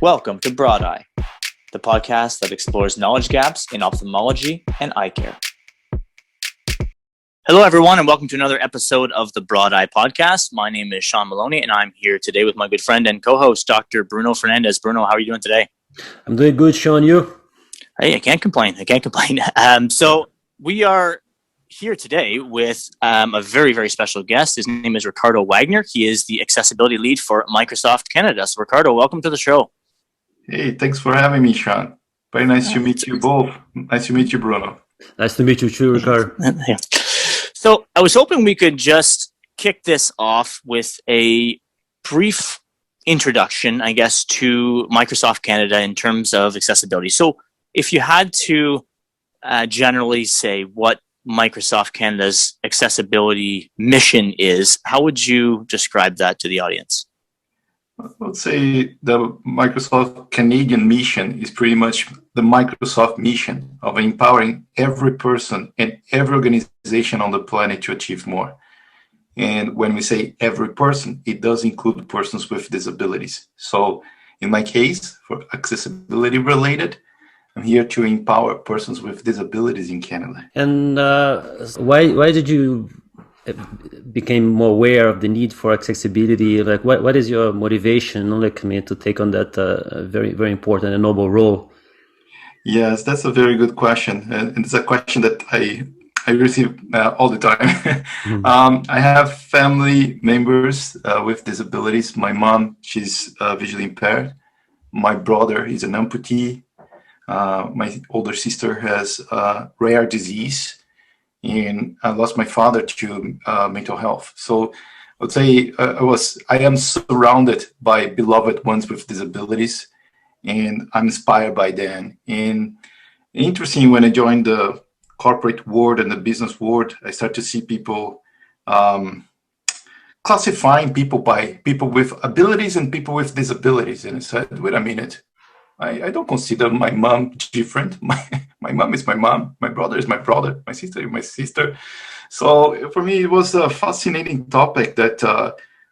Welcome to Broad Eye, the podcast that explores knowledge gaps in ophthalmology and eye care. Hello, everyone, and welcome to another episode of the Broad Eye podcast. My name is Sean Maloney, and I'm here today with my good friend and co-host, Dr. Bruno Fernandez. Bruno, how are you doing today? I'm doing good, Sean. You? Hey, I can't complain. So we are here today with a very, very special guest. His name is Ricardo Wagner. He is the accessibility lead for Microsoft Canada. So, Ricardo, welcome to the show. Hey, thanks for having me, Sean. Very nice to meet you both. Nice to meet you, Bruno. Nice to meet you too, Ricardo. Yeah. So I was hoping we could just kick this off with a brief introduction, I guess, to Microsoft Canada in terms of accessibility. So if you had to generally say what Microsoft Canada's accessibility mission is, how would you describe that to the audience? I would say the Microsoft Canadian mission is pretty much the Microsoft mission of empowering every person and every organization on the planet to achieve more. And when we say every person, it does include persons with disabilities. So in my case, for accessibility related, I'm here to empower persons with disabilities in Canada. And why did you became more aware of the need for accessibility? Like, what is your motivation, to take on that very, very important and noble role? Yes, that's a very good question, and it's a question that I receive all the time. I have family members with disabilities. My mom, she's visually impaired. My brother is an amputee. My older sister has a rare disease. And I lost my father to mental health. So I would say I am surrounded by beloved ones with disabilities, and I'm inspired by them. And interesting, when I joined the corporate world and the business world, I start to see people classifying people by people with abilities and people with disabilities. And I said, wait a minute, I don't consider my mom different. My mom is my mom. My brother is my brother. My sister is my sister. So for me, it was a fascinating topic that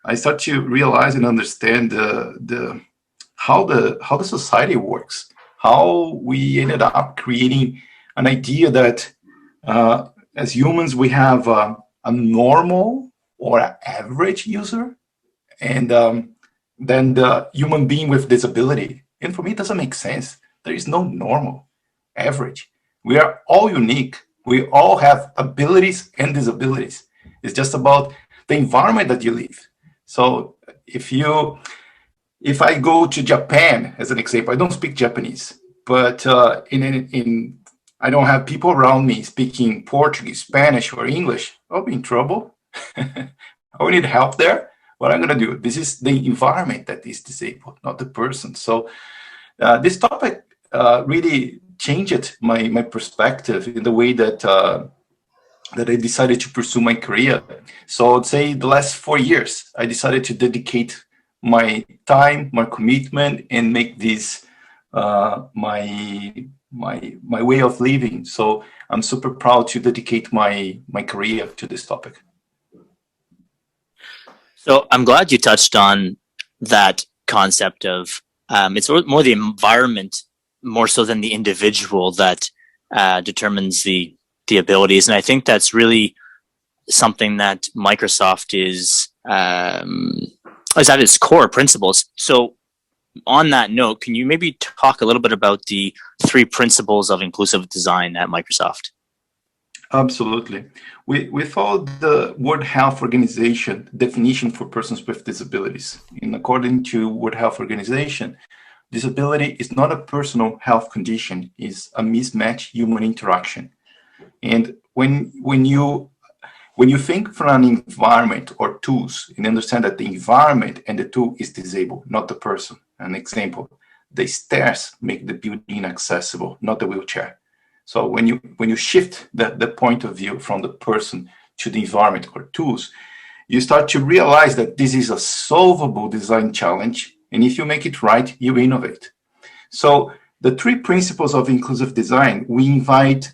I start to realize and understand how the society works. How we ended up creating an idea that as humans we have a normal or an average user, and then the human being with disability. And for me, it doesn't make sense. There is no normal, average. We are all unique. We all have abilities and disabilities. It's just about the environment that you live. So if I go to Japan, as an example, I don't speak Japanese, but I don't have people around me speaking Portuguese, Spanish, or English. I'll be in trouble. I will need help there. What I'm going to do, this is the environment that is disabled, not the person. So this topic really changed my perspective in the way that I decided to pursue my career. So I'd say the last 4 years, I decided to dedicate my time, my commitment, and make this my way of living. So I'm super proud to dedicate my career to this topic. So I'm glad you touched on that concept of it's more the environment, more so than the individual, that determines the abilities. And I think that's really something that Microsoft is at its core principles. So on that note, can you maybe talk a little bit about the 3 principles of inclusive design at Microsoft? Absolutely. We follow the World Health Organization definition for persons with disabilities. And according to World Health Organization, disability is not a personal health condition, it's a mismatched human interaction. And when you think from an environment or tools, and understand that the environment and the tool is disabled, not the person. An example, the stairs make the building accessible, not the wheelchair. So when you shift the point of view from the person to the environment or tools, you start to realize that this is a solvable design challenge. And if you make it right, you innovate. So the 3 principles of inclusive design, we invite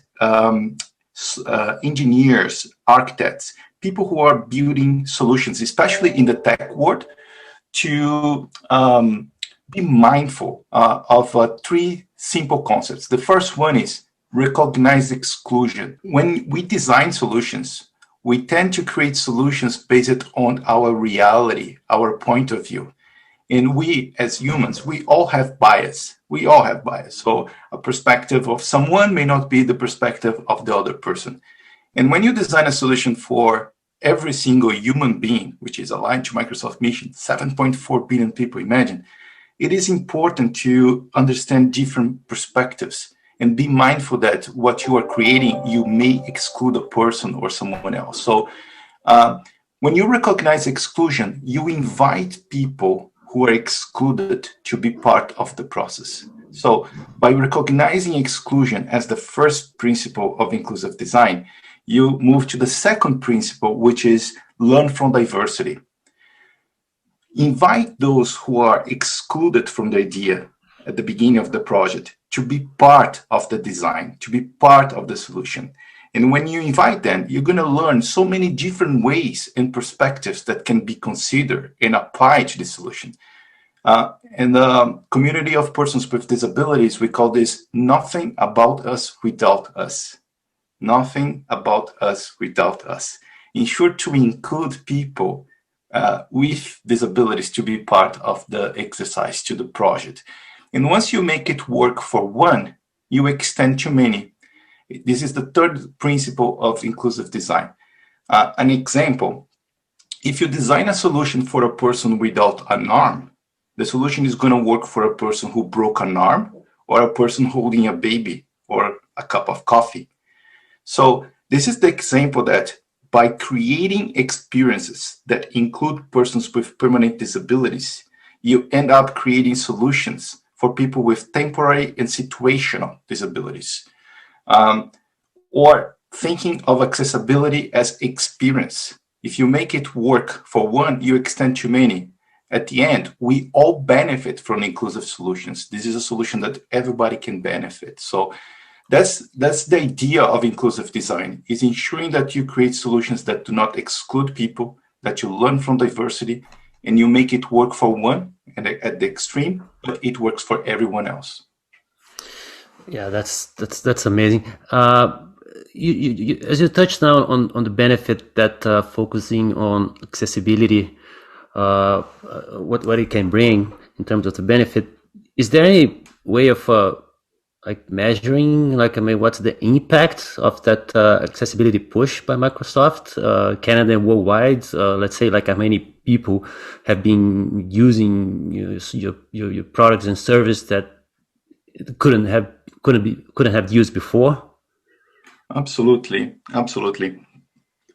engineers, architects, people who are building solutions, especially in the tech world, to be mindful of three simple concepts. The first one is recognize exclusion. When we design solutions, we tend to create solutions based on our reality, our point of view. And we, as humans, we all have bias. We all have bias. So a perspective of someone may not be the perspective of the other person. And when you design a solution for every single human being, which is aligned to Microsoft mission, 7.4 billion people, imagine, it is important to understand different perspectives and be mindful that what you are creating, you may exclude a person or someone else. So when you recognize exclusion, you invite people who are excluded to be part of the process. So by recognizing exclusion as the first principle of inclusive design, you move to the second principle, which is learn from diversity. Invite those who are excluded from the idea at the beginning of the project to be part of the design, to be part of the solution. And when you invite them, you're going to learn so many different ways and perspectives that can be considered and applied to the solution. In the community of persons with disabilities, we call this nothing about us without us. Nothing about us without us. Ensure to include people with disabilities to be part of the exercise, to the project. And once you make it work for one, you extend to many. This is the third principle of inclusive design. An example, if you design a solution for a person without an arm, the solution is going to work for a person who broke an arm or a person holding a baby or a cup of coffee. So this is the example that by creating experiences that include persons with permanent disabilities, you end up creating solutions for people with temporary and situational disabilities. Or thinking of accessibility as experience. If you make it work for one, you extend to many. At the end, we all benefit from inclusive solutions. This is a solution that everybody can benefit. So that's the idea of inclusive design, is ensuring that you create solutions that do not exclude people, that you learn from diversity, and you make it work for one and at the extreme, but it works for everyone else. Yeah, that's amazing. You, as you touched now on the benefit that focusing on accessibility, what it can bring in terms of the benefit, is there any way of like measuring, like, I mean, what's the impact of that accessibility push by Microsoft, Canada and worldwide? Let's say, like, how many people have been using your products and service that couldn't have used before? Absolutely.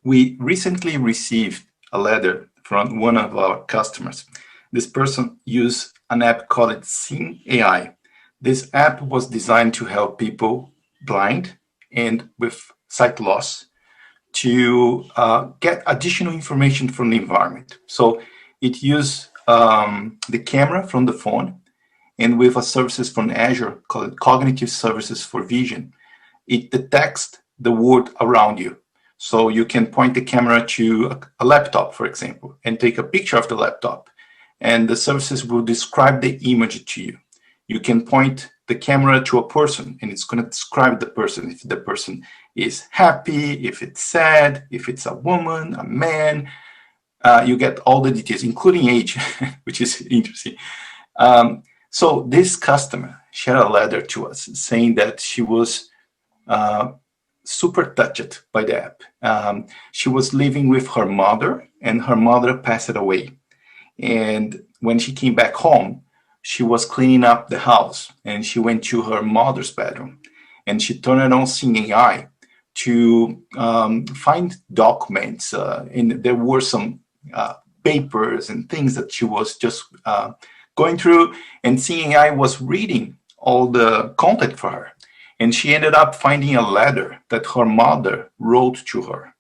We recently received a letter from one of our customers. This person used an app called Seeing AI. This app was designed to help people blind and with sight loss to get additional information from the environment. So it used the camera from the phone, and with a services from Azure called Cognitive Services for Vision, it detects the world around you. So you can point the camera to a laptop, for example, and take a picture of the laptop, and the services will describe the image to you. You can point the camera to a person, and it's going to describe the person, if the person is happy, if it's sad, if it's a woman, a man. You get all the details, including age, which is interesting. So this customer shared a letter to us saying that she was super touched by the app. She was living with her mother, and her mother passed away. And when she came back home, she was cleaning up the house, and she went to her mother's bedroom, and she turned on Seeing AI to find documents, and there were some papers and things that she was just going through, and Seeing AI was reading all the content for her. And she ended up finding a letter that her mother wrote to her.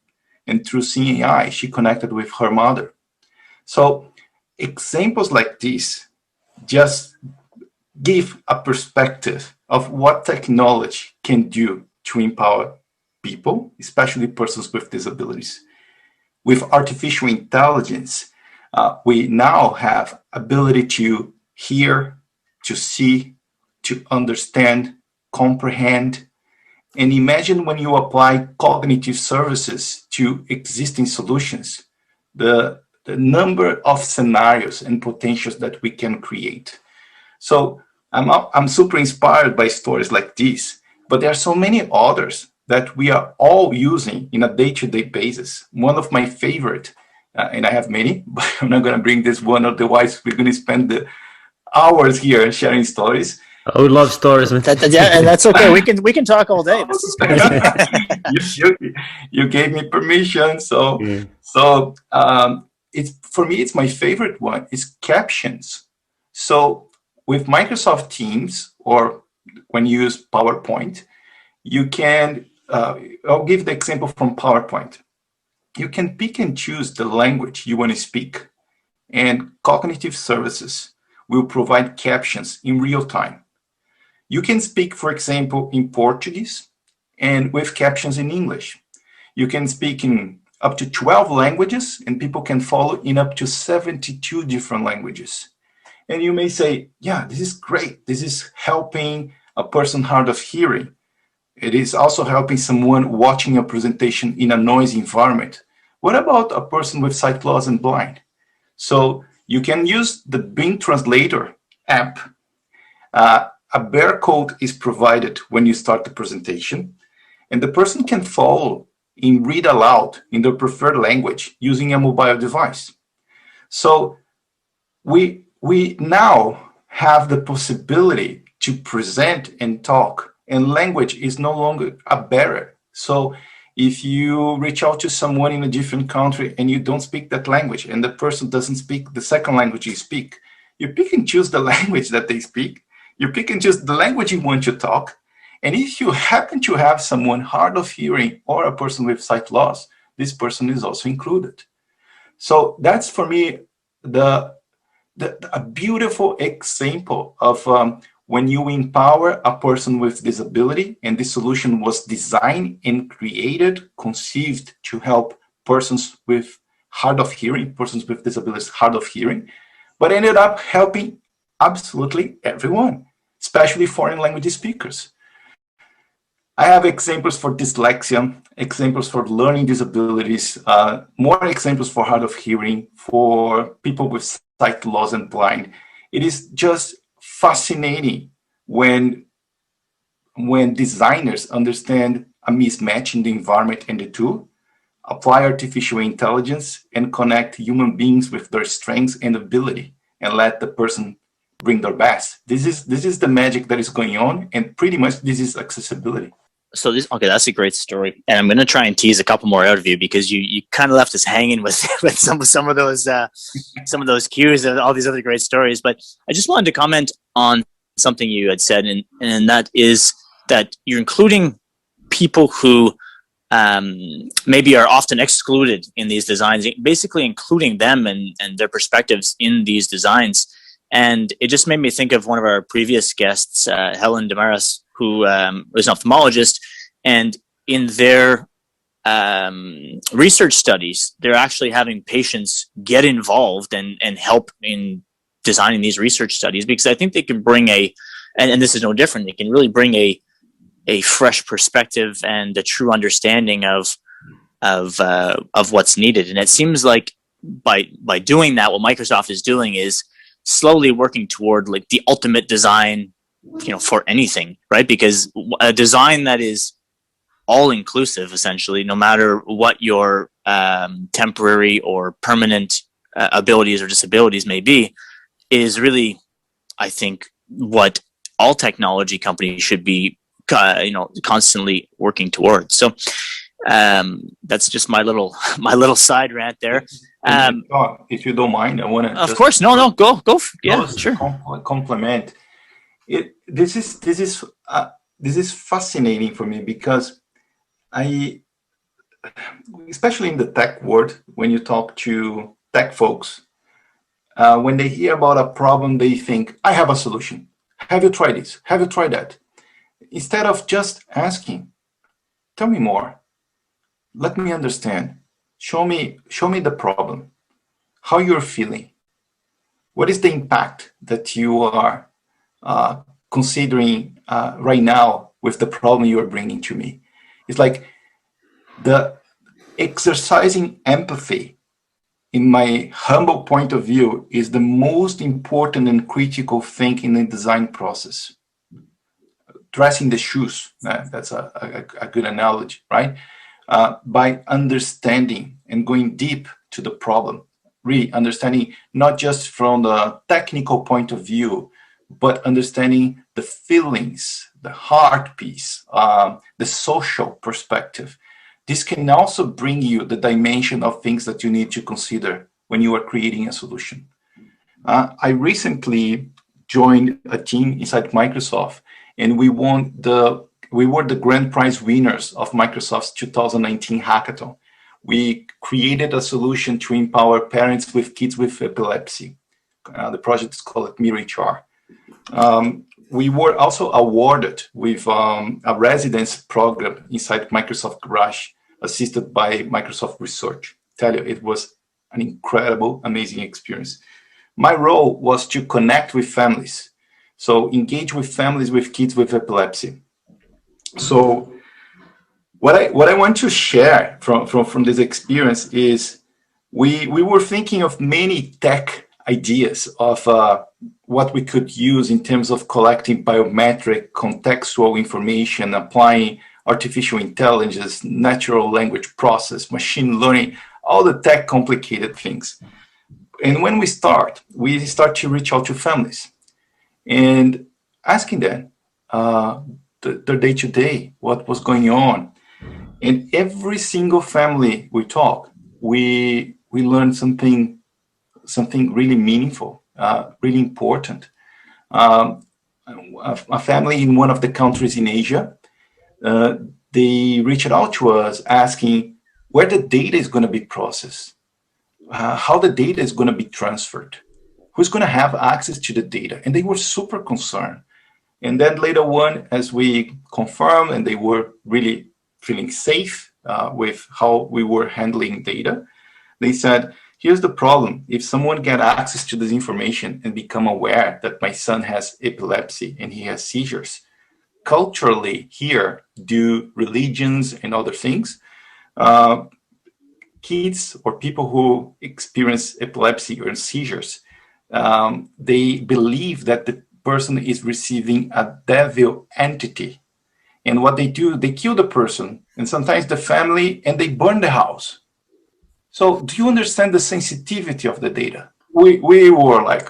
And through Seeing AI, she connected with her mother. So examples like this just give a perspective of what technology can do to empower people, especially persons with disabilities. With artificial intelligence, we now have ability to hear, to see, to understand, comprehend. And imagine when you apply cognitive services to existing solutions, the number of scenarios and potentials that we can create. So I'm super inspired by stories like this, but there are so many others that we are all using in a day-to-day basis. One of my favorite, and I have many, but I'm not going to bring this one, otherwise we're going to spend the hours here sharing stories. I would love stories. Yeah, and that's okay. We can talk all day. This is great. You gave me permission, so Yeah. so it's for me. It's my favorite one. Is captions. So with Microsoft Teams or when you use PowerPoint, you can. I'll give the example from PowerPoint. You can pick and choose the language you want to speak, and cognitive services will provide captions in real time. You can speak, for example, in Portuguese and with captions in English. You can speak in up to 12 languages and people can follow in up to 72 different languages. And you may say, yeah, this is great. This is helping a person hard of hearing. It is also helping someone watching a presentation in a noisy environment. What about a person with sight loss and blind? So you can use the Bing Translator app. A barcode is provided when you start the presentation, and the person can follow and read aloud in their preferred language using a mobile device. So we now have the possibility to present and talk, and language is no longer a barrier. So if you reach out to someone in a different country and you don't speak that language, and the person doesn't speak the second language you speak, you pick and choose the language that they speak. You pick and choose the language you want to talk. And if you happen to have someone hard of hearing or a person with sight loss, this person is also included. So that's for me a beautiful example of when you empower a person with disability, and this solution was designed and created, conceived to help persons with hard of hearing, persons with disabilities hard of hearing, but ended up helping absolutely everyone, especially foreign language speakers. I have examples for dyslexia, examples for learning disabilities, more examples for hard of hearing, for people with sight loss and blind. It is just fascinating when designers understand a mismatch in the environment and the tool, apply artificial intelligence, and connect human beings with their strengths and ability, and let the person bring their best. This is the magic that is going on, and pretty much this is accessibility. So that's a great story, and I'm going to try and tease a couple more out of you because you kind of left us hanging with some of those cues and all these other great stories. But I just wanted to comment on something you had said, and that is that you're including people who maybe are often excluded in these designs, basically including them and their perspectives in these designs. And it just made me think of one of our previous guests, Helen Damaris, who was an ophthalmologist, and in their research studies, they're actually having patients get involved and help in designing these research studies, because I think they can bring and this is no different, they can really bring a fresh perspective and a true understanding of what's needed. And it seems like by doing that, what Microsoft is doing is slowly working toward like the ultimate design, for anything, right? Because a design that is all inclusive, essentially, no matter what your temporary or permanent abilities or disabilities may be, is really, I think, what all technology companies should be, constantly working towards. So that's just my little side rant there. If you don't mind, I want to. Of course, no, go. Yeah, sure. Compliment. This is fascinating for me because especially in the tech world, when you talk to tech folks, when they hear about a problem, they think, I have a solution. Have you tried this? Have you tried that? Instead of just asking, tell me more. Let me understand. Show me the problem, how you're feeling. What is the impact that you are considering right now with the problem you are bringing to me. It's like the exercising empathy, in my humble point of view, is the most important and critical thing in the design process. Dressing the shoes, that's a good analogy, right? By understanding and going deep to the problem, really understanding not just from the technical point of view, but understanding the feelings, the heart piece, the social perspective. This can also bring you the dimension of things that you need to consider when you are creating a solution. I recently joined a team inside Microsoft, and we were the grand prize winners of Microsoft's 2019 hackathon. We created a solution to empower parents with kids with epilepsy. The project is called MirrorHR. We were also awarded with a residence program inside Microsoft Garage, assisted by Microsoft Research. Tell you, it was an incredible, amazing experience. My role was to connect with families. So engage with families with kids with epilepsy. So what I want to share from this experience is we were thinking of many tech ideas of what we could use in terms of collecting biometric contextual information, applying artificial intelligence, natural language process, machine learning, all the tech complicated things. And when we start to reach out to families and asking them their day-to-day, what was going on. And every single family we talk, we learn something really meaningful, really important. A family in one of the countries in Asia, they reached out to us asking where the data is going to be processed, how the data is going to be transferred, who's going to have access to the data. And they were super concerned. And then later on, as we confirmed, and they were really feeling safe with how we were handling data, they said, here's the problem. If someone get access to this information and become aware that my son has epilepsy and he has seizures, culturally here, due religions and other things, kids or people who experience epilepsy or seizures, they believe that the person is receiving a devil entity. And what they do, they kill the person and sometimes the family, and they burn the house. So do you understand the sensitivity of the data? We were like,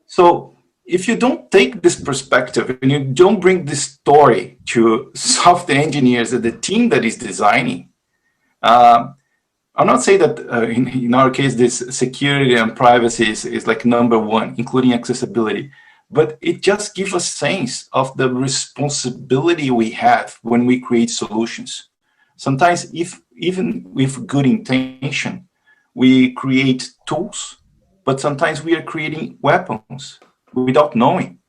so if you don't take this perspective and you don't bring this story to software engineers and the team that is designing, I'll not say that in our case, this security and privacy is like number one, including accessibility, but it just gives a sense of the responsibility we have when we create solutions. Sometimes, even with good intention, we create tools, but sometimes we are creating weapons without knowing.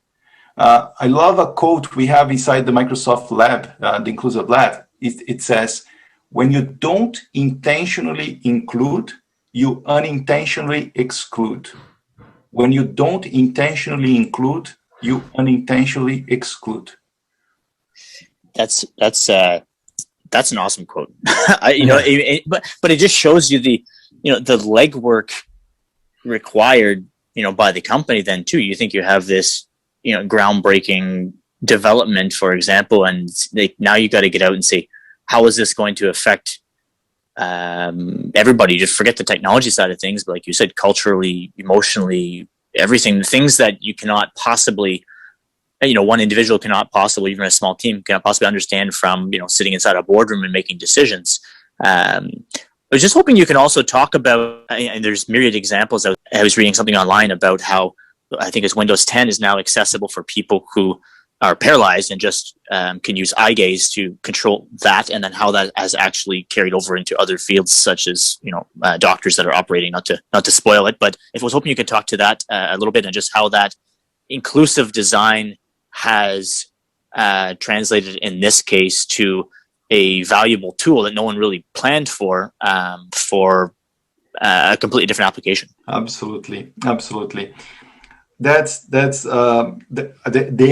I love a quote we have inside the Microsoft Lab, the Inclusive Lab. It says, when you don't intentionally include, you unintentionally exclude. When you don't intentionally include, you unintentionally exclude. That's an awesome quote. But it just shows you the legwork required, by the company then too. You think you have this, groundbreaking development, for example, and now you got to get out and say, how is this going to affect everybody? Just forget the technology side of things, but like you said, culturally, emotionally, everything, the things that you cannot possibly, one individual cannot possibly, even a small team cannot possibly understand from, sitting inside a boardroom and making decisions. I was just hoping you can also talk about, and there's myriad examples. I was reading something online about how I think it's Windows 10 is now accessible for people who are paralyzed and just can use eye gaze to control that, and then how that has actually carried over into other fields, such as doctors that are operating. Not to spoil it, but if I was hoping you could talk to that a little bit, and just how that inclusive design has translated in this case to a valuable tool that no one really planned for a completely different application. Absolutely. the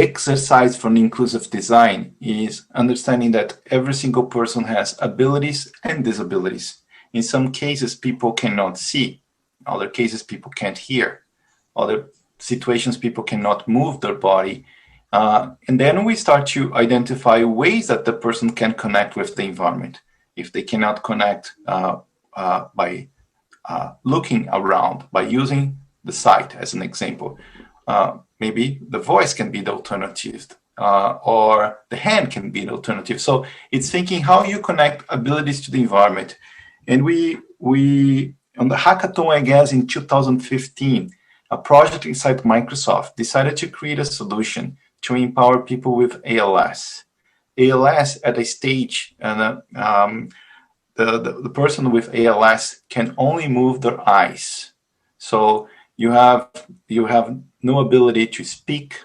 exercise for an inclusive design is understanding that every single person has abilities and disabilities. In some cases, people cannot see. In other cases, people can't hear. Other situations, people cannot move their body. And then we start to identify ways that the person can connect with the environment. If they cannot connect by looking around, by using the sight as an example, maybe the voice can be the alternative, or the hand can be the alternative. So it's thinking how you connect abilities to the environment. And we on the hackathon, I guess, in 2015, a project inside Microsoft decided to create a solution to empower people with ALS. ALS at a stage, and the person with ALS can only move their eyes. So you have no ability to speak.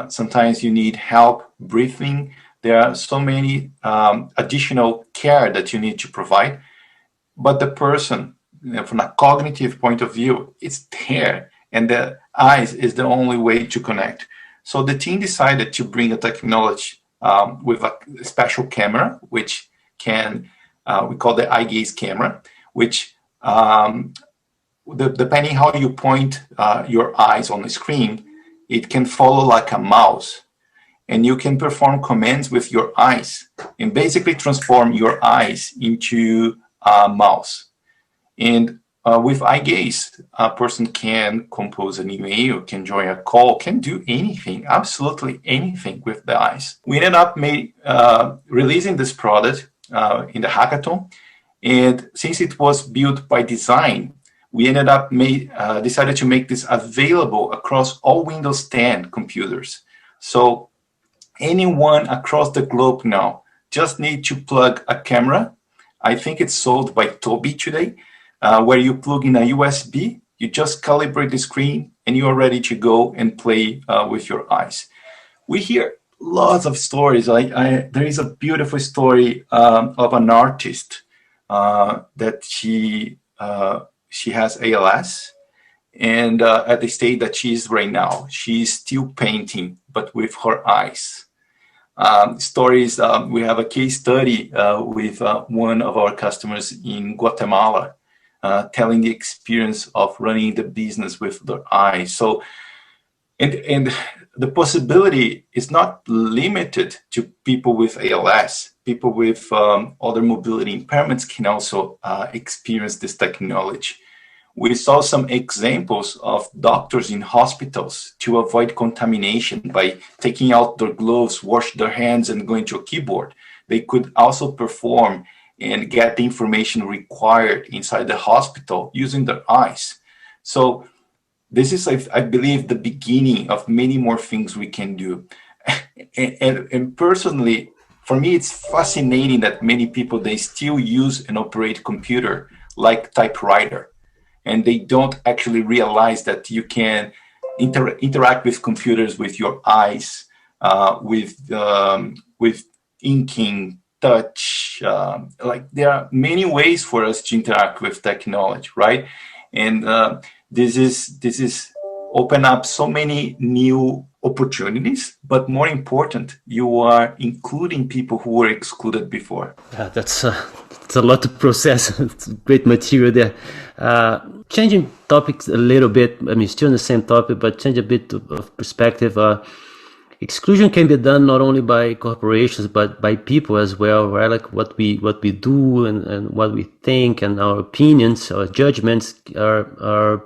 Sometimes you need help breathing. There are so many additional care that you need to provide. But the person, from a cognitive point of view, it's there, and the eyes is the only way to connect. So the team decided to bring a technology with a special camera, which can, we call the eye gaze camera, which depending how you point your eyes on the screen, it can follow like a mouse. And you can perform commands with your eyes and basically transform your eyes into a mouse. And with eye gaze, a person can compose an email, can join a call, can do anything, absolutely anything with the eyes. We ended up releasing this product in the hackathon. And since it was built by design, we ended up decided to make this available across all Windows 10 computers. So anyone across the globe now just need to plug a camera. I think it's sold by Tobii today, where you plug in a USB, you just calibrate the screen, and you are ready to go and play with your eyes. We hear lots of stories. There is a beautiful story of an artist that she has ALS, and at the state that she is right now, she's still painting, but with her eyes. Stories, we have a case study with one of our customers in Guatemala, telling the experience of running the business with their eyes. So, and the possibility is not limited to people with ALS. People with other mobility impairments can also experience this technology. We saw some examples of doctors in hospitals to avoid contamination by taking out their gloves, wash their hands, and going to a keyboard. They could also perform and get the information required inside the hospital using their eyes. So this is, I believe, the beginning of many more things we can do. And personally, for me, it's fascinating that many people, they still use and operate computer like typewriter. And they don't actually realize that you can interact with computers with your eyes, with inking, touch. Like there are many ways for us to interact with technology, right? And this is open up so many new opportunities, but more important, you are including people who were excluded before. Yeah, that's a lot to process. It's great material there. Changing topics a little bit, I mean, still on the same topic, but change a bit of perspective. Exclusion can be done not only by corporations, but by people as well, right? Like what we do and what we think, and our opinions, our judgments are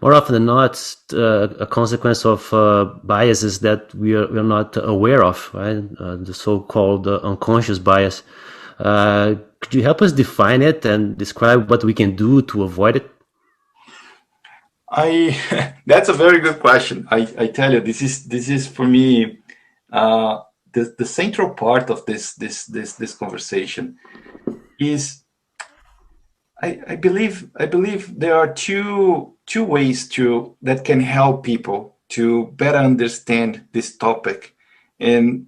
more often than not a consequence of biases that we are not aware of, right? The so-called unconscious bias. Could you help us define it and describe what we can do to avoid it? That's a very good question. I tell you, this is for me the central part of this conversation. Is I believe there are two ways that can help people to better understand this topic. And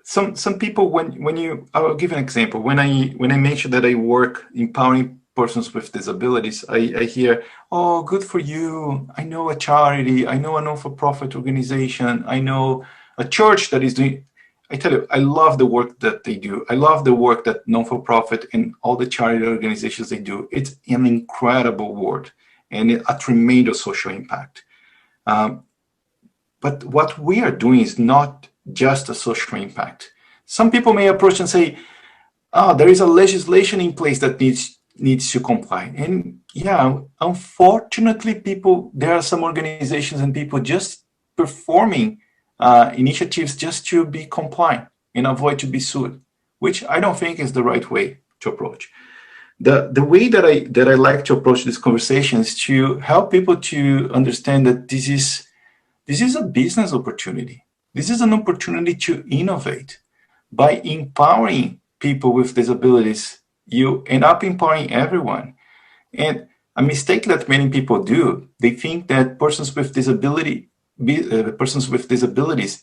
some people, when you, I'll give an example. When I mentioned that I work empowering persons with disabilities, I hear, oh, good for you. I know a charity. I know a non-for-profit organization. I know a church that is doing. I tell you, I love the work that they do. I love the work that non-for-profit and all the charity organizations they do. It's an incredible work and a tremendous social impact. But what we are doing is not just a social impact. Some people may approach and say, oh, there is a legislation in place that needs to comply. And yeah, unfortunately, there are some organizations and people just performing initiatives just to be compliant and avoid to be sued, which I don't think is the right way to approach. The way that I like to approach this conversation is to help people to understand that this is a business opportunity. This is an opportunity to innovate. By empowering people with disabilities, you end up empowering everyone. And a mistake that many people do, they think that persons with disabilities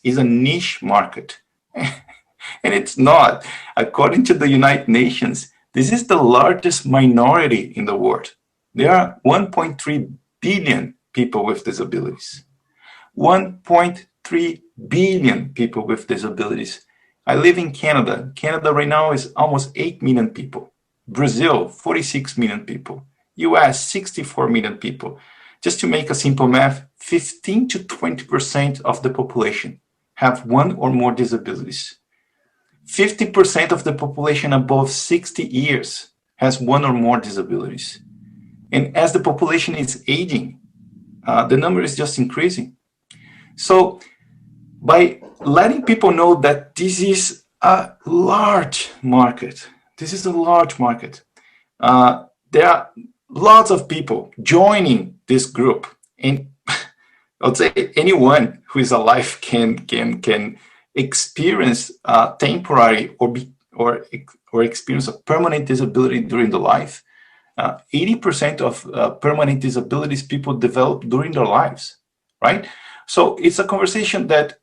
is a niche market. And it's not. According to the United Nations, this is the largest minority in the world. There are 1.3 billion people with disabilities. 1.3 billion people with disabilities. I live in Canada. Canada right now is almost 8 million people. Brazil, 46 million people. US, 64 million people. Just to make a simple math, 15 to 20% of the population have one or more disabilities. 50% of the population above 60 years has one or more disabilities. And as the population is aging, the number is just increasing. So by letting people know that this is a large market, there are lots of people joining this group. And I would say anyone who is alive can experience temporary or experience a permanent disability during the life. 80% of permanent disabilities people develop during their lives, right? So it's a conversation that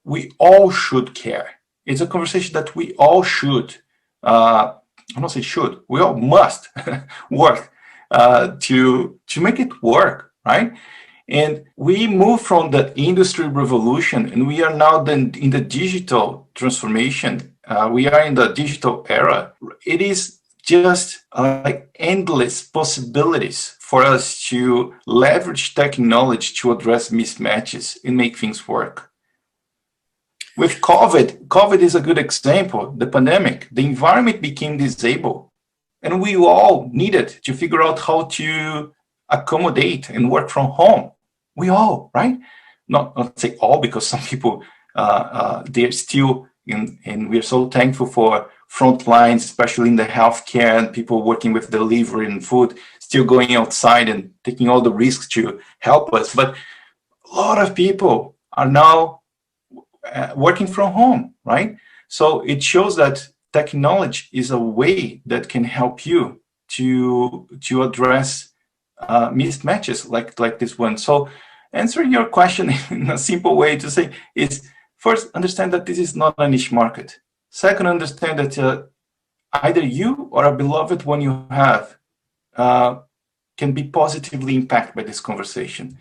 we all should care. It's a conversation that we all should, I don't say should, we all must work to make it work, right? And we move from the industry revolution, and we are now in the digital transformation. We are in the digital era. It is just like endless possibilities for us to leverage technology to address mismatches and make things work. With COVID is a good example. The pandemic, the environment became disabled, and we all needed to figure out how to accommodate and work from home. We all, right? Not say all, because some people, they're still in, and we're so thankful for front lines, especially in the healthcare and people working with delivery and food, still going outside and taking all the risks to help us. But a lot of people are now working from home, right? So it shows that technology is a way that can help you to address mismatches like this one. So answering your question in a simple way to say is, first, understand that this is not a niche market. Second, understand that either you or a beloved one you have can be positively impacted by this conversation.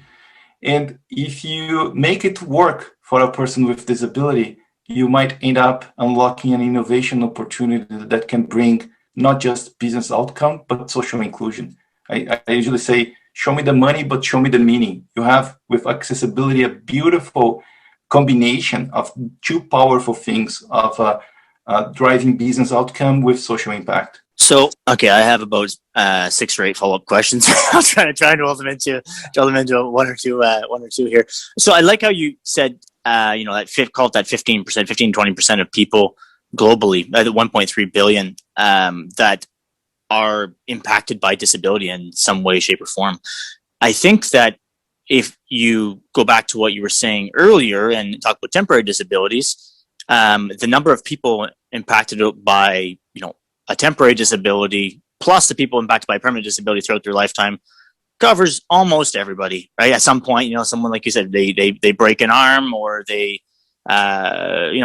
And if you make it work for a person with disability, you might end up unlocking an innovation opportunity that can bring not just business outcome, but social inclusion. I usually say, show me the money, but show me the meaning. You have, with accessibility, a beautiful combination of two powerful things of driving business outcome with social impact. So, okay, I have about 6 or 8 follow-up questions. I'll try to roll them into one or two here. So I like how you said, call it that 15%, 20% of people globally, the 1.3 billion, that are impacted by disability in some way, shape, or form. I think that if you go back to what you were saying earlier and talk about temporary disabilities, the number of people impacted by, a temporary disability plus the people impacted by permanent disability throughout their lifetime covers almost everybody, right? At some point, someone, like you said, they break an arm, or they,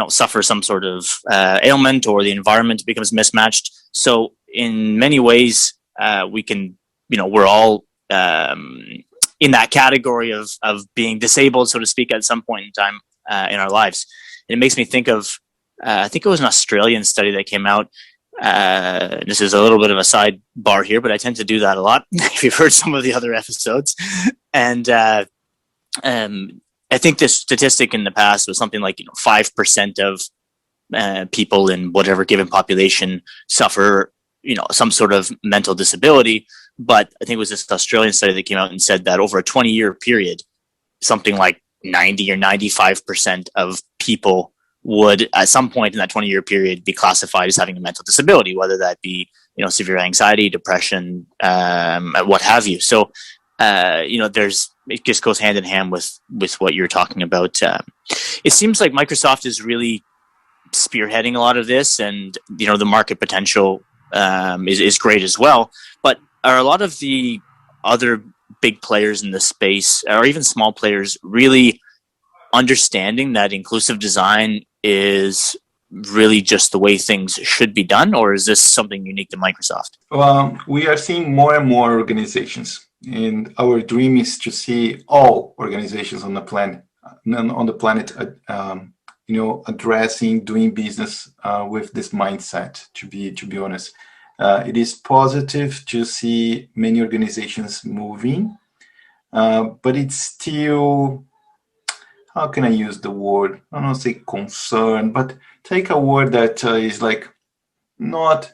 suffer some sort of ailment, or the environment becomes mismatched. So in many ways, we can, we're all in that category of being disabled, so to speak, at some point in time in our lives. And it makes me think of, I think it was an Australian study that came out. This is a little bit of a sidebar here, but I tend to do that a lot. If you've heard some of the other episodes, and I think this statistic in the past was something like 5% of people in whatever given population suffer some sort of mental disability. But I think it was this Australian study that came out and said that over a 20-year period, something like 90 or 95% of people would at some point in that 20-year period be classified as having a mental disability, whether that be severe anxiety, depression, what have you. So it just goes hand in hand with what you're talking about. It seems like Microsoft is really spearheading a lot of this, and the market potential is great as well. But are a lot of the other big players in the space, or even small players, really understanding that inclusive design is really just the way things should be done, or is this something unique to Microsoft? Well, we are seeing more and more organizations, and our dream is to see all organizations on the planet, addressing, doing business with this mindset. To be honest, it is positive to see many organizations moving, but it's still, how can I use the word? I don't want to say concern, but take a word that is like not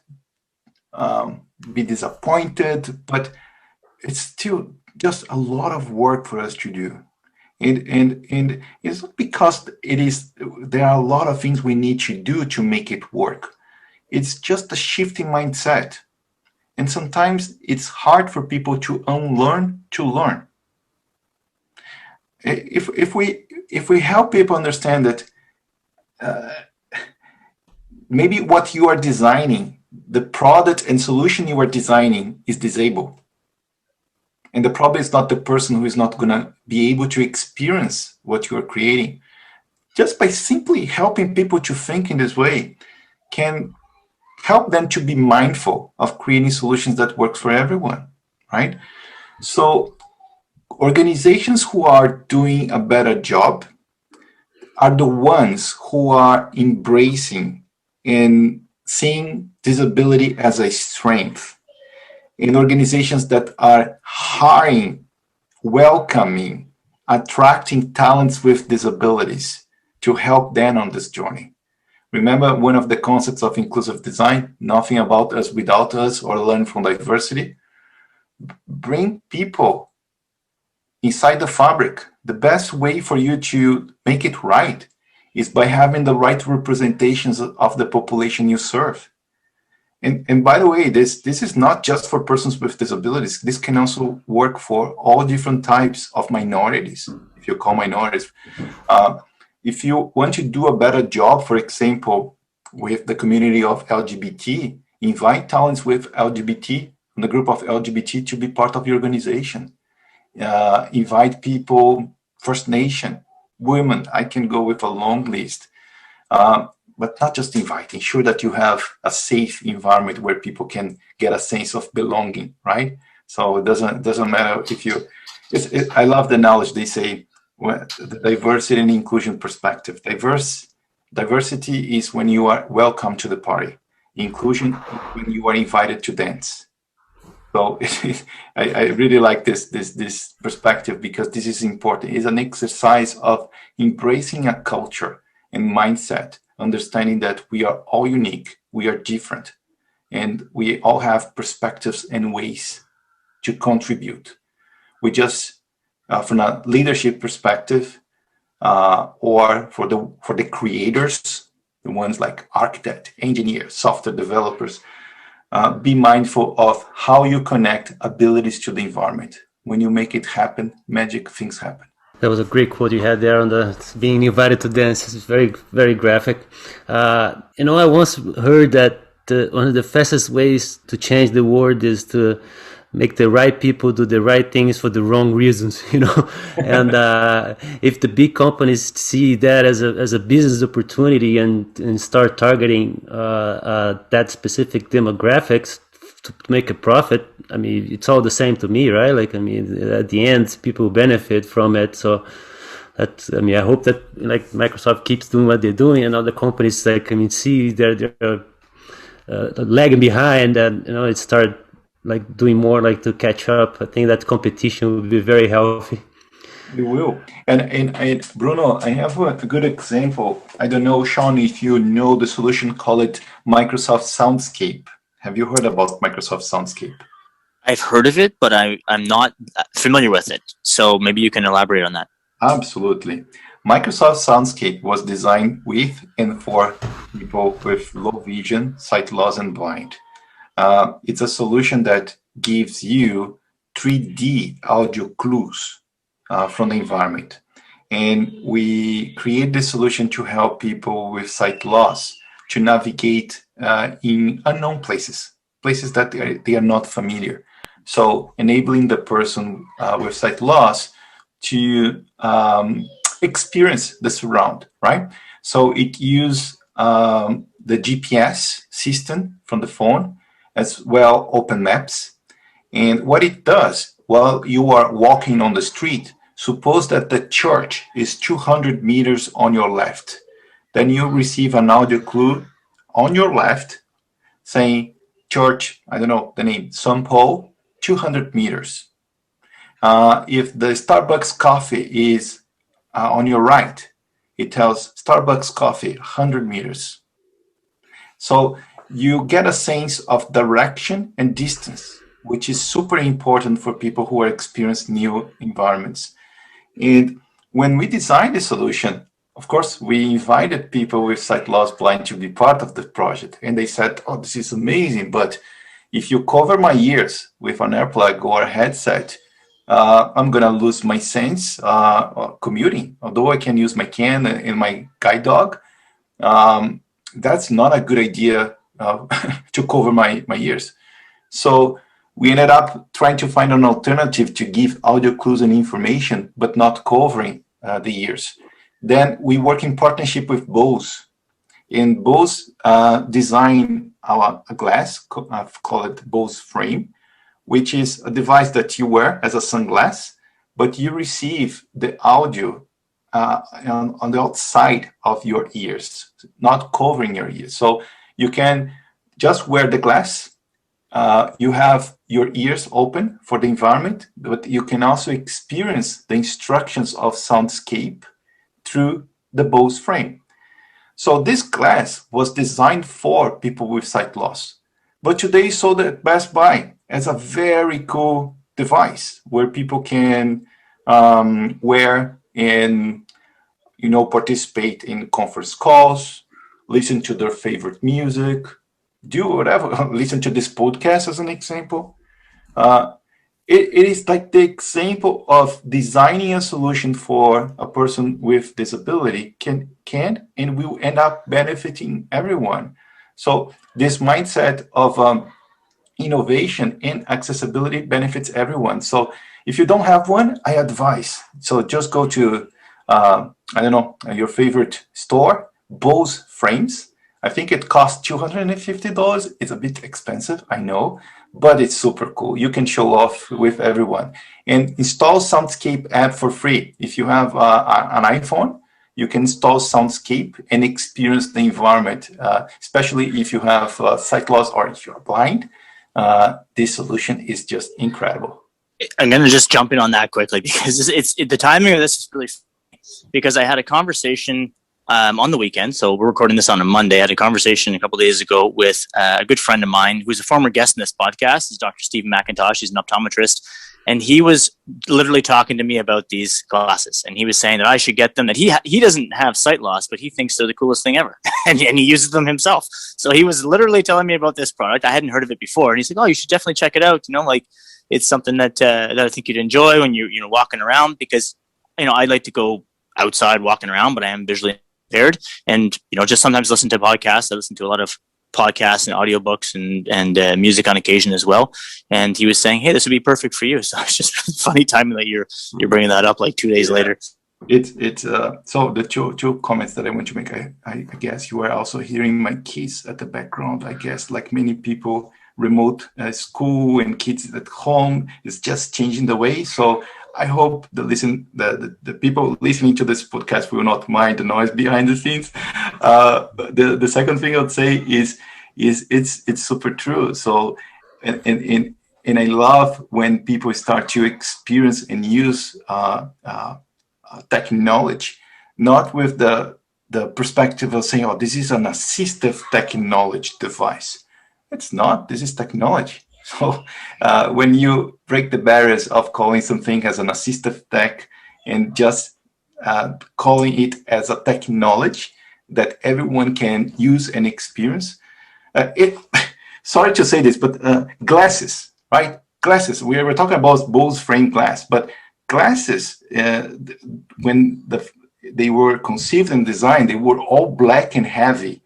be disappointed, but it's still just a lot of work for us to do. And it's not because there are a lot of things we need to do to make it work. It's just a shifting mindset. And sometimes it's hard for people to unlearn to learn. If we help people understand that maybe what you are designing, the product and solution you are designing is disabled. And the problem is not the person who is not going to be able to experience what you are creating. Just by simply helping people to think in this way can help them to be mindful of creating solutions that work for everyone, right? So organizations who are doing a better job are the ones who are embracing and seeing disability as a strength. In organizations that are hiring, welcoming, attracting talents with disabilities to help them on this journey. Remember one of the concepts of inclusive design, nothing about us without us, or learn from diversity. Bring people inside the fabric. The best way for you to make it right is by having the right representations of the population you serve. And by the way, this is not just for persons with disabilities. This can also work for all different types of minorities, if you call minorities. If you want to do a better job, for example, with the community of LGBT, invite talents with LGBT, the group of LGBT, to be part of your organization. Invite people, First Nation, women. I can go with a long list. But not just invite, ensure that you have a safe environment where people can get a sense of belonging, right? So it doesn't matter if you, I love the knowledge they say, the diversity and inclusion perspective. Diversity is when you are welcome to the party. Inclusion is when you are invited to dance. So I really like this perspective, because this is important. It's an exercise of embracing a culture and mindset, understanding that we are all unique, we are different, and we all have perspectives and ways to contribute. We just, from a leadership perspective, or for the creators, the ones like architect, engineers, software developers, be mindful of how you connect abilities to the environment. When you make it happen, magic things happen. That was a great quote you had there on the being invited to dance. It's very, very graphic. I once heard that one of the fastest ways to change the world is to make the right people do the right things for the wrong reasons, And if the big companies see that as a business opportunity and start targeting that specific demographics to make a profit, I mean, it's all the same to me, right? Like, I mean, at the end, people benefit from it. So that, I mean, I hope that like Microsoft keeps doing what they're doing, and other companies, like, I mean, see they're lagging behind, and it start like doing more, like, to catch up. I think that competition will be very healthy. We will. And Bruno, I have a good example. I don't know, Sean, if you know the solution, call it Microsoft Soundscape. Have you heard about Microsoft Soundscape? I've heard of it, but I'm not familiar with it. So maybe you can elaborate on that. Absolutely. Microsoft Soundscape was designed with and for people with low vision, sight loss, and blind. It's a solution that gives you 3D audio clues from the environment. And we create this solution to help people with sight loss to navigate in unknown places, places that they are not familiar. So enabling the person with sight loss to experience the surround, right? So it uses the GPS system from the phone, as well open maps. And what it does, while you are walking on the street, suppose that the church is 200 meters on your left. Then you receive an audio clue on your left saying church, I don't know the name, St. Paul, 200 meters. If the Starbucks coffee is on your right, it tells Starbucks coffee, 100 meters. So you get a sense of direction and distance, which is super important for people who are experiencing new environments. And when we designed the solution, of course, we invited people with sight loss blind to be part of the project. And they said, oh, this is amazing, but if you cover my ears with an earplug or a headset, I'm going to lose my sense commuting. Although I can use my cane and my guide dog, that's not a good idea to cover my ears. So we ended up trying to find an alternative to give audio clues and information, but not covering the ears. Then we work in partnership with Bose. And Bose designed a glass, call it Bose frame, which is a device that you wear as a sunglass, but you receive the audio on the outside of your ears, not covering your ears. So you can just wear the glass. You have your ears open for the environment, but you can also experience the instructions of Soundscape through the Bose frame. So this glass was designed for people with sight loss, but today sold at Best Buy as a very cool device where people can wear and participate in conference calls, listen to their favorite music, do whatever, listen to this podcast as an example. It is like the example of designing a solution for a person with disability can and will end up benefiting everyone. So this mindset of innovation and accessibility benefits everyone. So if you don't have one, I advise. So just go to, your favorite store, Bose frames. I think it costs $250. It's a bit expensive, I know, but it's super cool. You can show off with everyone. And install Soundscape app for free. If you have an iPhone, you can install Soundscape and experience the environment, especially if you have sight loss or if you're blind. This solution is just incredible. I'm going to just jump in on that quickly because it's the timing of this is really funny because I had a conversation on the weekend. So we're recording this on a Monday. I had a conversation a couple of days ago with a good friend of mine who's a former guest in this podcast. Is Dr. Stephen Mcintosh. He's an optometrist. And he was literally talking to me about these glasses. And he was saying that I should get them, that he doesn't have sight loss, but he thinks they're the coolest thing ever. and he uses them himself. So he was literally telling me about this product. I hadn't heard of it before. And he's like, oh, you should definitely check it out. It's something that I think you'd enjoy when you're walking around because, I like to go outside walking around, but I am visually impaired. And, just sometimes listen to podcasts. I listen to a lot of podcasts and audiobooks and music on occasion as well. And he was saying, hey, this would be perfect for you. So it's just funny timing that you're bringing that up like 2 days later. It's so the two comments that I want to make, I guess you are also hearing my kids at the background. I guess like many people, remote school and kids at home is just changing the way. So I hope the people listening to this podcast will not mind the noise behind the scenes. The second thing I would say is it's super true. So and I love when people start to experience and use technology, not with the perspective of saying, oh, this is an assistive technology device. It's not. This is technology. So when you break the barriers of calling something as an assistive tech and just calling it as a technology that everyone can use and experience, sorry to say this, but glasses, right? Glasses. We were talking about Bose frame glass, but glasses, when they were conceived and designed, they were all black and heavy.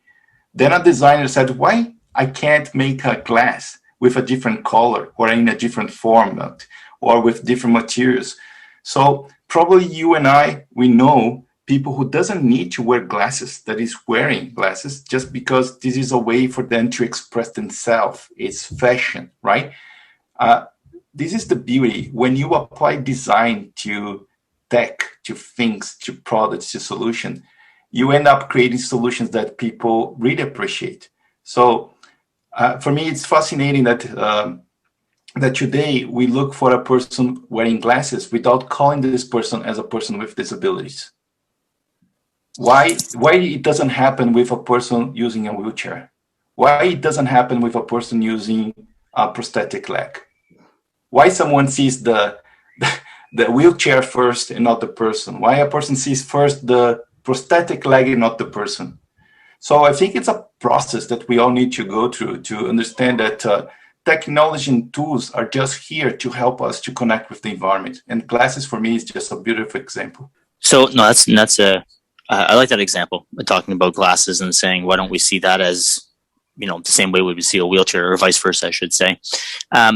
Then a designer said, why I can't make a glass with a different color or in a different format or with different materials? So probably you and I, we know people who doesn't need to wear glasses, that is wearing glasses just because this is a way for them to express themselves. It's fashion, right? This is the beauty. When you apply design to tech, to things, to products, to solutions, you end up creating solutions that people really appreciate. So for me, it's fascinating that that today we look for a person wearing glasses without calling this person as a person with disabilities. Why it doesn't happen with a person using a wheelchair? Why it doesn't happen with a person using a prosthetic leg? Why someone sees the wheelchair first and not the person? Why a person sees first the prosthetic leg and not the person? So I think it's a process that we all need to go through to understand that technology and tools are just here to help us to connect with the environment. And glasses for me is just a beautiful example. So no, that's a I like that example, talking about glasses and saying, why don't we see that as, the same way we would see a wheelchair, or vice versa, I should say.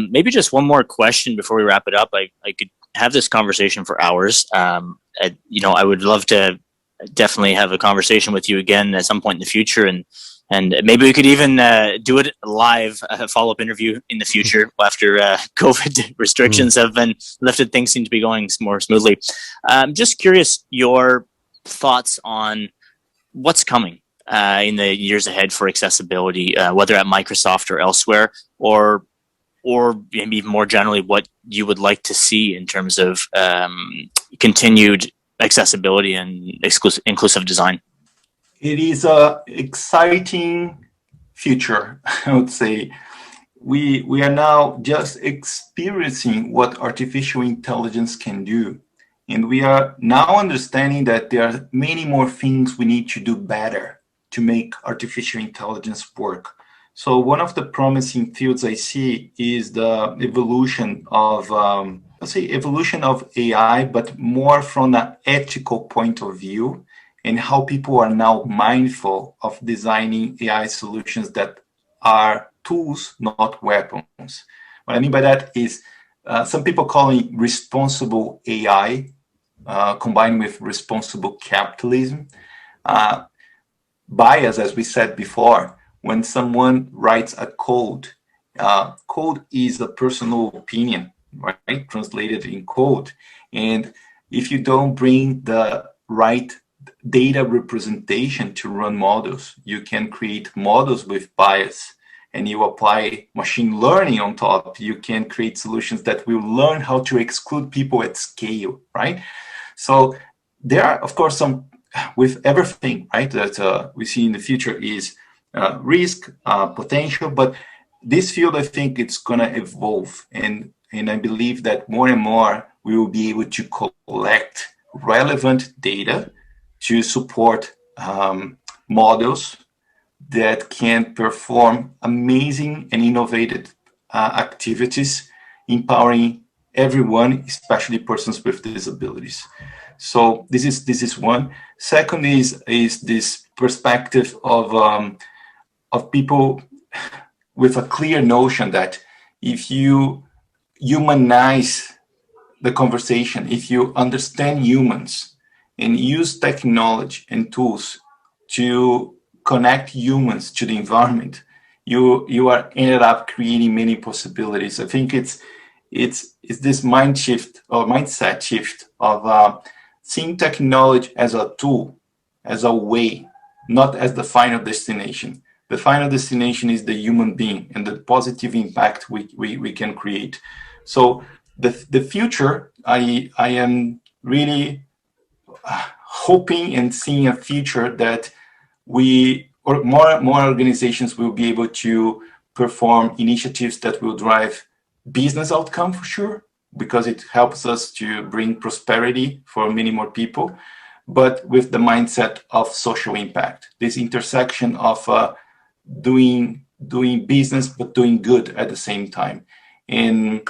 Maybe just one more question before we wrap it up. I could have this conversation for hours. I would love to definitely have a conversation with you again at some point in the future, and maybe we could even do it live, a follow-up interview in the future after COVID restrictions have been lifted. Things seem to be going more smoothly. Just curious, your thoughts on what's coming in the years ahead for accessibility, whether at Microsoft or elsewhere, or maybe more generally, what you would like to see in terms of continued accessibility and inclusive design. It is an exciting future, I would say. We are now just experiencing what artificial intelligence can do. And we are now understanding that there are many more things we need to do better to make artificial intelligence work. So one of the promising fields I see is the evolution of, evolution of AI, but more from an ethical point of view, and how people are now mindful of designing AI solutions that are tools, not weapons. What I mean by that is some people call it responsible AI, combined with responsible capitalism. Bias, as we said before, when someone writes a code, code is a personal opinion, right? Translated in code. And if you don't bring the right data representation to run models, you can create models with bias, and you apply machine learning on top, you can create solutions that will learn how to exclude people at scale, right? So there are, of course, some, with everything, right, that we see in the future is risk, potential, but this field, I think it's gonna evolve, and I believe that more and more we will be able to collect relevant data to support models that can perform amazing and innovative activities, empowering everyone, especially persons with disabilities. So this is one. Second is this perspective of people with a clear notion that if you humanize the conversation, if you understand humans and use technology and tools to connect humans to the environment, you are ended up creating many possibilities. I think it's this mindset shift of seeing technology as a tool, as a way, not as the final destination. The final destination is the human being and the positive impact we can create. So the future, I am really hoping and seeing a future that more organizations will be able to perform initiatives that will drive business outcome for sure, because it helps us to bring prosperity for many more people, but with the mindset of social impact, this intersection of doing business but doing good at the same time. And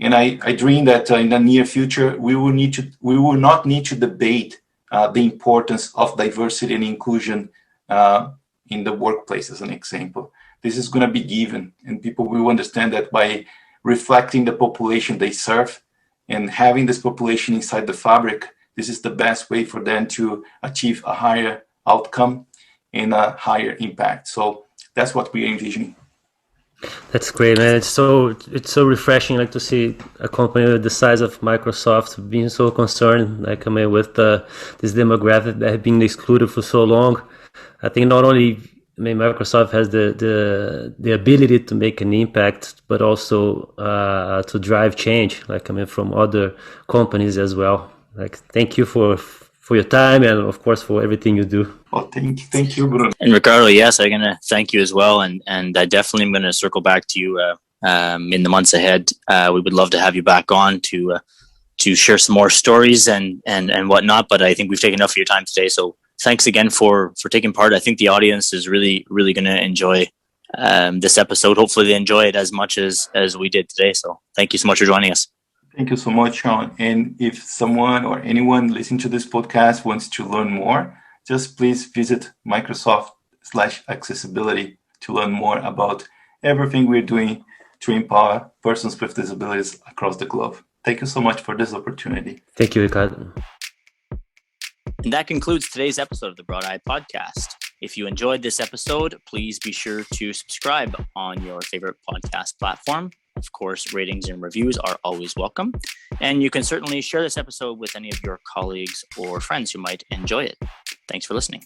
I dream that in the near future we will not need to debate the importance of diversity and inclusion in the workplace, as an example. This is going to be given, and people will understand that by reflecting the population they serve and having this population inside the fabric, this is the best way for them to achieve a higher outcome and a higher impact. So that's what we are envisioning. That's great, man. It's so refreshing, like, to see a company the size of Microsoft being so concerned, like, I mean, with this demographic that have been excluded for so long. I think not only, I mean, Microsoft has the ability to make an impact, but also to drive change, like, I mean, from other companies as well. Like, thank you for your time, and of course for everything you do. Oh, thank you, Bruno. And Ricardo, yes, I'm gonna thank you as well, and I definitely am gonna circle back to you in the months ahead. We would love to have you back on to share some more stories and whatnot. But I think we've taken enough of your time today, so thanks again for taking part. I think the audience is really gonna enjoy this episode. Hopefully, they enjoy it as much as we did today. So thank you so much for joining us. Thank you so much, Sean. And if someone or anyone listening to this podcast wants to learn more, just please visit Microsoft/accessibility to learn more about everything we're doing to empower persons with disabilities across the globe. Thank you so much for this opportunity. Thank you, Ricardo. And that concludes today's episode of the Broad Eye Podcast. If you enjoyed this episode, please be sure to subscribe on your favorite podcast platform. Of course, ratings and reviews are always welcome. And you can certainly share this episode with any of your colleagues or friends who might enjoy it. Thanks for listening.